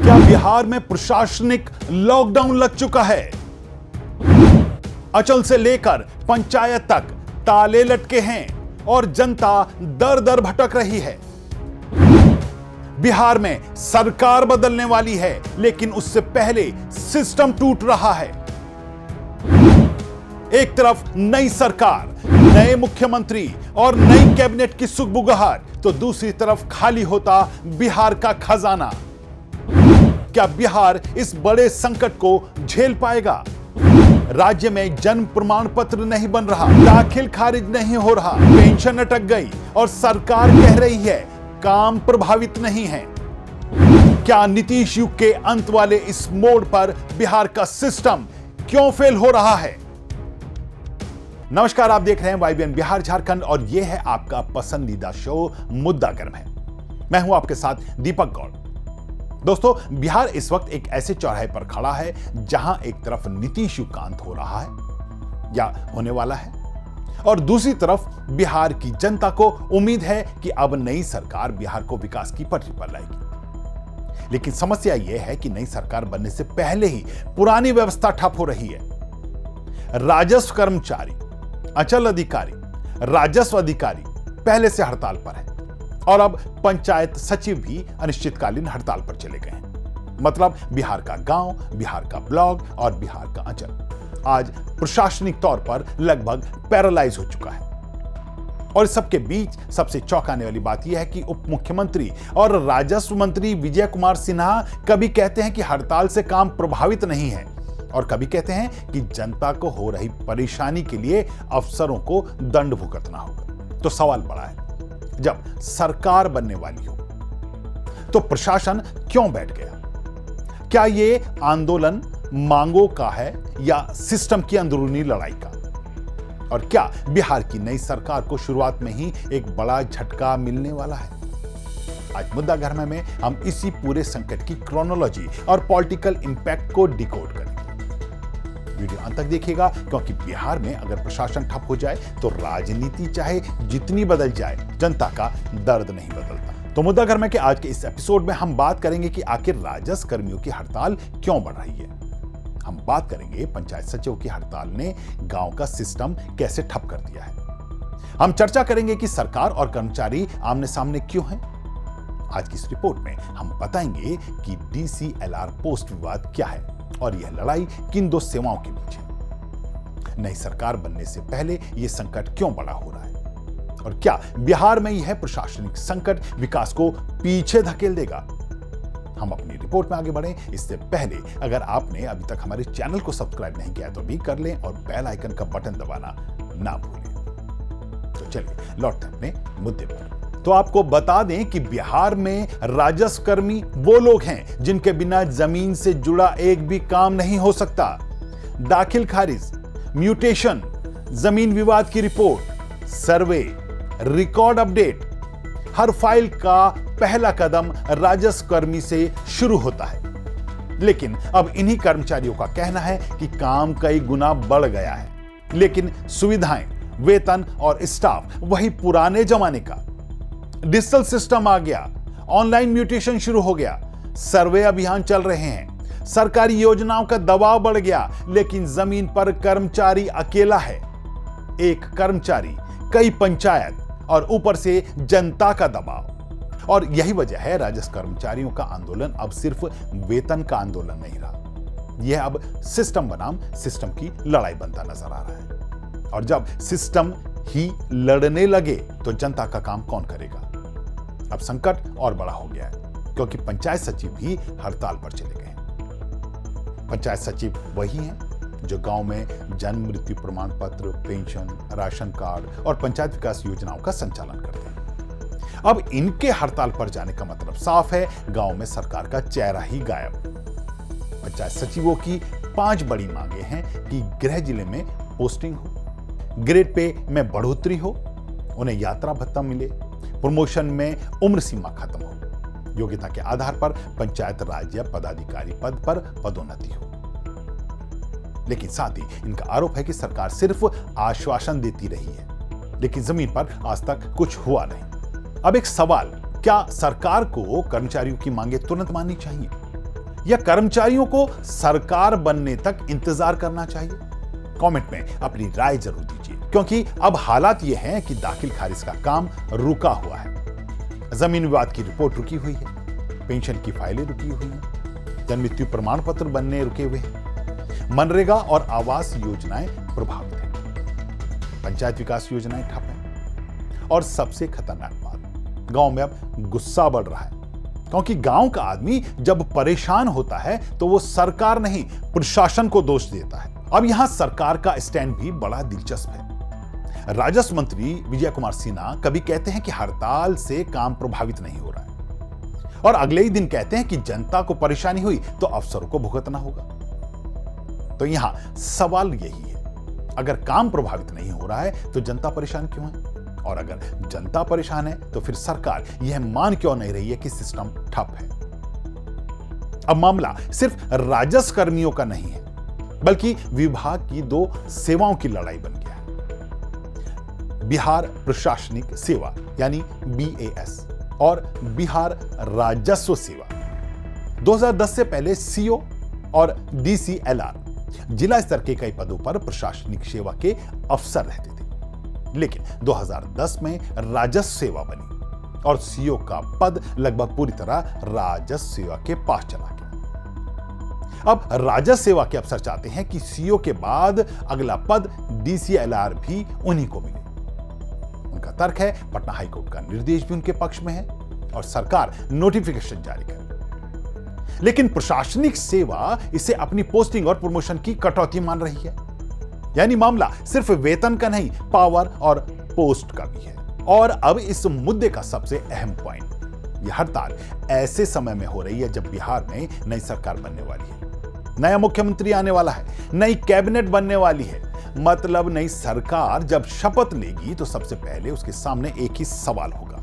क्या बिहार में प्रशासनिक लॉकडाउन लग चुका है? अचल से लेकर पंचायत तक ताले लटके हैं और जनता दर दर भटक रही है। बिहार में सरकार बदलने वाली है, लेकिन उससे पहले सिस्टम टूट रहा है। एक तरफ नई सरकार, नए मुख्यमंत्री और नई कैबिनेट की सुगबुगाहट, तो दूसरी तरफ खाली होता बिहार का खजाना। क्या बिहार इस बड़े संकट को झेल पाएगा? राज्य में जन्म प्रमाण पत्र नहीं बन रहा, दाखिल खारिज नहीं हो रहा, पेंशन अटक गई और सरकार कह रही है काम प्रभावित नहीं है। क्या नीतीश युग के अंत वाले इस मोड़ पर बिहार का सिस्टम क्यों फेल हो रहा है? नमस्कार, आप देख रहे हैं YBN बिहार झारखंड और यह है आपका पसंदीदा शो मुद्दा गर्म है। मैं हूं आपके साथ दीपक गौड़। दोस्तों, बिहार इस वक्त एक ऐसे चौराहे पर खड़ा है जहां एक तरफ नीतीश युग का अंत हो रहा है या होने वाला है और दूसरी तरफ बिहार की जनता को उम्मीद है कि अब नई सरकार बिहार को विकास की पटरी पर लाएगी। लेकिन समस्या यह है कि नई सरकार बनने से पहले ही पुरानी व्यवस्था ठप हो रही है। राजस्व कर्मचारी, अचल अधिकारी, राजस्व अधिकारी पहले से हड़ताल पर है और अब पंचायत सचिव भी अनिश्चितकालीन हड़ताल पर चले गए हैं। मतलब बिहार का गांव, बिहार का ब्लॉक और बिहार का अंचल आज प्रशासनिक तौर पर लगभग पैरालाइज हो चुका है। और इस सबके बीच सबसे चौंकाने वाली बात यह है कि उप मुख्यमंत्री और राजस्व मंत्री विजय कुमार सिन्हा कभी कहते हैं कि हड़ताल से काम प्रभावित नहीं है और कभी कहते हैं कि जनता को हो रही परेशानी के लिए अफसरों को दंड भुगतना होगा। तो सवाल बड़ा है, जब सरकार बनने वाली हो तो प्रशासन क्यों बैठ गया? क्या ये आंदोलन मांगों का है या सिस्टम की अंदरूनी लड़ाई का? और क्या बिहार की नई सरकार को शुरुआत में ही एक बड़ा झटका मिलने वाला है? आज मुद्दा गर्म में हम इसी पूरे संकट की क्रोनोलॉजी और पॉलिटिकल इंपैक्ट को डिकोड करेंगे। वीडियो अंत तक देखिएगा, क्योंकि बिहार में अगर प्रशासन ठप हो जाए तो राजनीति चाहे जितनी बदल जाए, जनता का दर्द नहीं बदलता। तो मुद्दा गर्म के आज के इस एपिसोड में हम बात करेंगे कि आखिर राजस्व कर्मियों की हड़ताल क्यों बढ़ रही है। हम बात करेंगे पंचायत सचिव की हड़ताल ने गांव का सिस्टम कैसे ठप कर दिया है। हम चर्चा करेंगे कि सरकार और कर्मचारी आमने सामने क्यों हैं। आज की इस रिपोर्ट में हम बताएंगे कि DCLR पोस्ट विवाद क्या है और यह लड़ाई किन दो सेवाओं के बीच है। नई सरकार बनने से पहले यह संकट क्यों बड़ा हो रहा है और क्या बिहार में यह प्रशासनिक संकट विकास को पीछे धकेल देगा? हम अपनी रिपोर्ट में आगे बढ़ें इससे पहले अगर आपने अभी तक हमारे चैनल को सब्सक्राइब नहीं किया तो भी कर लें और बेल आइकन का बटन दबाना ना भूलें। तो चलिए लौटते हैं अपने मुद्दे पर। तो आपको बता दें कि बिहार में राजस्व कर्मी वो लोग हैं जिनके बिना जमीन से जुड़ा एक भी काम नहीं हो सकता। दाखिल खारिज, म्यूटेशन, जमीन विवाद की रिपोर्ट, सर्वे, रिकॉर्ड अपडेट, हर फाइल का पहला कदम राजस्व कर्मी से शुरू होता है। लेकिन अब इन्हीं कर्मचारियों का कहना है कि काम कई गुना बढ़ गया है, लेकिन सुविधाएं, वेतन और स्टाफ वही पुराने जमाने का। डिजिटल सिस्टम आ गया, ऑनलाइन म्यूटेशन शुरू हो गया, सर्वे अभियान चल रहे हैं, सरकारी योजनाओं का दबाव बढ़ गया, लेकिन जमीन पर कर्मचारी अकेला है। एक कर्मचारी, कई पंचायत और ऊपर से जनता का दबाव। और यही वजह है राजस्व कर्मचारियों का आंदोलन अब सिर्फ वेतन का आंदोलन नहीं रहा, यह अब सिस्टम बनाम सिस्टम की लड़ाई बनता नजर आ रहा है। और जब सिस्टम ही लड़ने लगे तो जनता का काम कौन करेगा? अब संकट और बड़ा हो गया है क्योंकि पंचायत सचिव भी हड़ताल पर चले गए हैं। पंचायत सचिव वही हैं जो गांव में जन्म मृत्यु प्रमाण पत्र, पेंशन, राशन कार्ड और पंचायत विकास योजनाओं का संचालन करते हैं। अब इनके हड़ताल पर जाने का मतलब साफ है, गांव में सरकार का चेहरा ही गायब। पंचायत सचिवों की 5 बड़ी मांगे हैं कि गृह जिले में पोस्टिंग हो, ग्रेड पे में बढ़ोतरी हो, उन्हें यात्रा भत्ता मिले, प्रमोशन में उम्र सीमा खत्म हो, योग्यता के आधार पर पंचायत राज या पदाधिकारी पद पर पदोन्नति हो। लेकिन साथ ही इनका आरोप है कि सरकार सिर्फ आश्वासन देती रही है, लेकिन जमीन पर आज तक कुछ हुआ नहीं। अब एक सवाल, क्या सरकार को कर्मचारियों की मांगे तुरंत माननी चाहिए या कर्मचारियों को सरकार बनने तक इंतजार करना चाहिए? कमेंट में अपनी राय जरूर दीजिए, क्योंकि अब हालात ये हैं कि दाखिल खारिज का काम रुका हुआ है। जमीन विवाद की रिपोर्ट रुकी हुई है, पेंशन की फाइलें रुकी हुई हैं, जन्म मृत्यु प्रमाण पत्र बनने रुके हुए हैं, मनरेगा और आवास योजनाएं प्रभावित हैं, पंचायत विकास योजनाएं ठप हैं और सबसे खतरनाक बात, गांव में अब गुस्सा बढ़ रहा है, क्योंकि गांव का आदमी जब परेशान होता है तो वो सरकार नहीं प्रशासन को दोष देता है। अब यहां सरकार का स्टैंड भी बड़ा दिलचस्प है। राजस्व मंत्री विजय कुमार सिन्हा कभी कहते हैं कि हड़ताल से काम प्रभावित नहीं हो रहा है और अगले ही दिन कहते हैं कि जनता को परेशानी हुई तो अफसरों को भुगतना होगा। तो यहां सवाल यही है, अगर काम प्रभावित नहीं हो रहा है तो जनता परेशान क्यों है? और अगर जनता परेशान है तो फिर सरकार यह मान क्यों नहीं रही है कि सिस्टम ठप है? अब मामला सिर्फ राजस्व कर्मियों का नहीं है, बल्कि विभाग की दो सेवाओं की लड़ाई बन गया है। बिहार प्रशासनिक सेवा यानी BAS और बिहार राजस्व सेवा। 2010 से पहले CO और DCLR जिला स्तर के कई पदों पर प्रशासनिक सेवा के अफसर रहते थे, लेकिन 2010 में राजस्व सेवा बनी और CO का पद लगभग पूरी तरह राजस्व सेवा के पास चला गया। अब राजस्व सेवा के अफसर चाहते हैं कि CO के बाद अगला पद DCLR भी उन्हीं को मिले। उनका तर्क है पटना हाईकोर्ट का निर्देश भी उनके पक्ष में है और सरकार नोटिफिकेशन जारी करे, लेकिन प्रशासनिक सेवा इसे अपनी पोस्टिंग और प्रमोशन की कटौती मान रही है। यानी मामला सिर्फ वेतन का नहीं, पावर और पोस्ट का भी है। और अब इस मुद्दे का सबसे अहम पॉइंट, यह हड़ताल ऐसे समय में हो रही है जब बिहार में नई सरकार बनने वाली है, नया मुख्यमंत्री आने वाला है, नई कैबिनेट बनने वाली है। मतलब नई सरकार जब शपथ लेगी तो सबसे पहले उसके सामने एक ही सवाल होगा,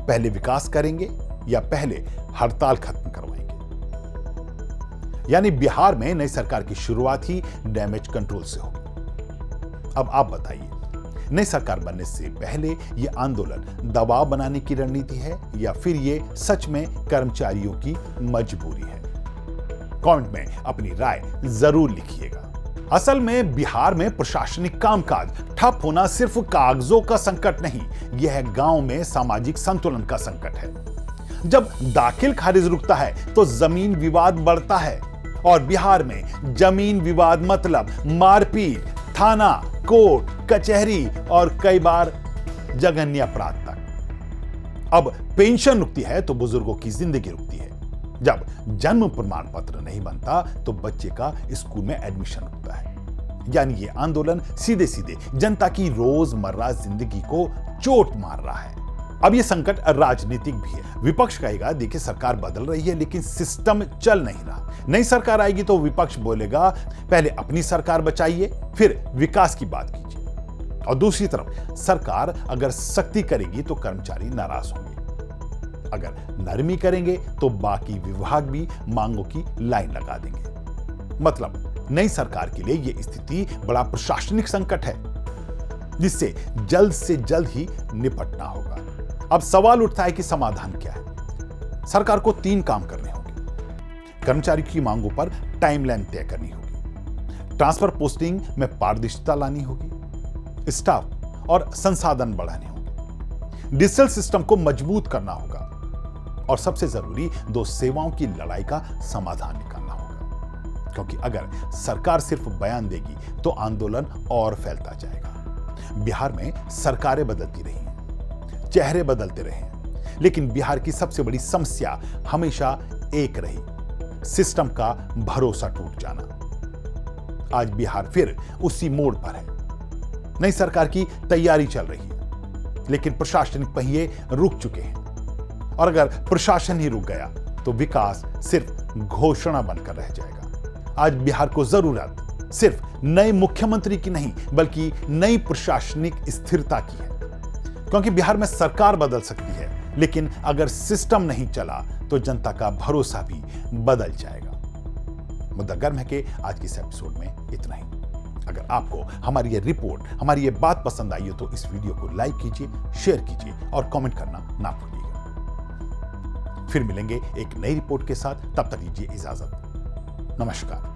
पहले विकास करेंगे या पहले हड़ताल खत्म करवाएंगे? यानी बिहार में नई सरकार की शुरुआत ही डैमेज कंट्रोल से होगी। अब आप बताइए, नई सरकार बनने से पहले यह आंदोलन दबाव बनाने की रणनीति है या फिर यह सच में कर्मचारियों की मजबूरी है? कमेंट में अपनी राय जरूर लिखिएगा। असल में बिहार में प्रशासनिक कामकाज ठप होना सिर्फ कागजों का संकट नहीं, यह गांव में सामाजिक संतुलन का संकट है। जब दाखिल खारिज रुकता है तो जमीन विवाद बढ़ता है और बिहार में जमीन विवाद मतलब मारपीट, थाना, कोर्ट, कचहरी और कई बार जघन्य अपराध तक। अब पेंशन रुकती है तो बुजुर्गों की जिंदगी रुकती है। जब जन्म प्रमाण पत्र नहीं बनता तो बच्चे का स्कूल में एडमिशन रुकता है। यानी ये आंदोलन सीधे सीधे जनता की रोजमर्रा जिंदगी को चोट मार रहा है। अब ये संकट राजनीतिक भी है। विपक्ष कहेगा देखिए सरकार बदल रही है लेकिन सिस्टम चल नहीं रहा। नई सरकार आएगी तो विपक्ष बोलेगा पहले अपनी सरकार बचाइए फिर विकास की बात कीजिए। और दूसरी तरफ सरकार अगर सख्ती करेगी तो कर्मचारी नाराज होंगे, अगर नरमी करेंगे तो बाकी विभाग भी मांगों की लाइन लगा देंगे। मतलब नई सरकार के लिए यह स्थिति बड़ा प्रशासनिक संकट है जिससे जल्द से जल्द ही निपटना होगा। अब सवाल उठता है कि समाधान क्या है? सरकार को 3 काम करने होंगे। कर्मचारी की मांगों पर टाइमलाइन तय करनी होगी, ट्रांसफर पोस्टिंग में पारदर्शिता लानी होगी, स्टाफ और संसाधन बढ़ाने होंगे, डिजिटल सिस्टम को मजबूत करना होगा और सबसे जरूरी 2 सेवाओं की लड़ाई का समाधान निकालना होगा। क्योंकि अगर सरकार सिर्फ बयान देगी तो आंदोलन और फैलता जाएगा। बिहार में सरकारें बदलती रही हैं, चेहरे बदलते रहे हैं, लेकिन बिहार की सबसे बड़ी समस्या हमेशा एक रही, सिस्टम का भरोसा टूट जाना। आज बिहार फिर उसी मोड़ पर है। नई सरकार की तैयारी चल रही है लेकिन प्रशासनिक पहिए रुक चुके हैं और अगर प्रशासन ही रुक गया तो विकास सिर्फ घोषणा बनकर रह जाएगा। आज बिहार को जरूरत सिर्फ नए मुख्यमंत्री की नहीं बल्कि नई प्रशासनिक स्थिरता की है। क्योंकि बिहार में सरकार बदल सकती है लेकिन अगर सिस्टम नहीं चला तो जनता का भरोसा भी बदल जाएगा। मुद्दा गर्म है कि आज के इस एपिसोड में इतना ही। अगर आपको हमारी ये रिपोर्ट, हमारी ये बात पसंद आई हो तो इस वीडियो को लाइक कीजिए, शेयर कीजिए और कमेंट करना ना भूलिएगा। फिर मिलेंगे एक नई रिपोर्ट के साथ, तब तक दीजिए इजाजत। नमस्कार।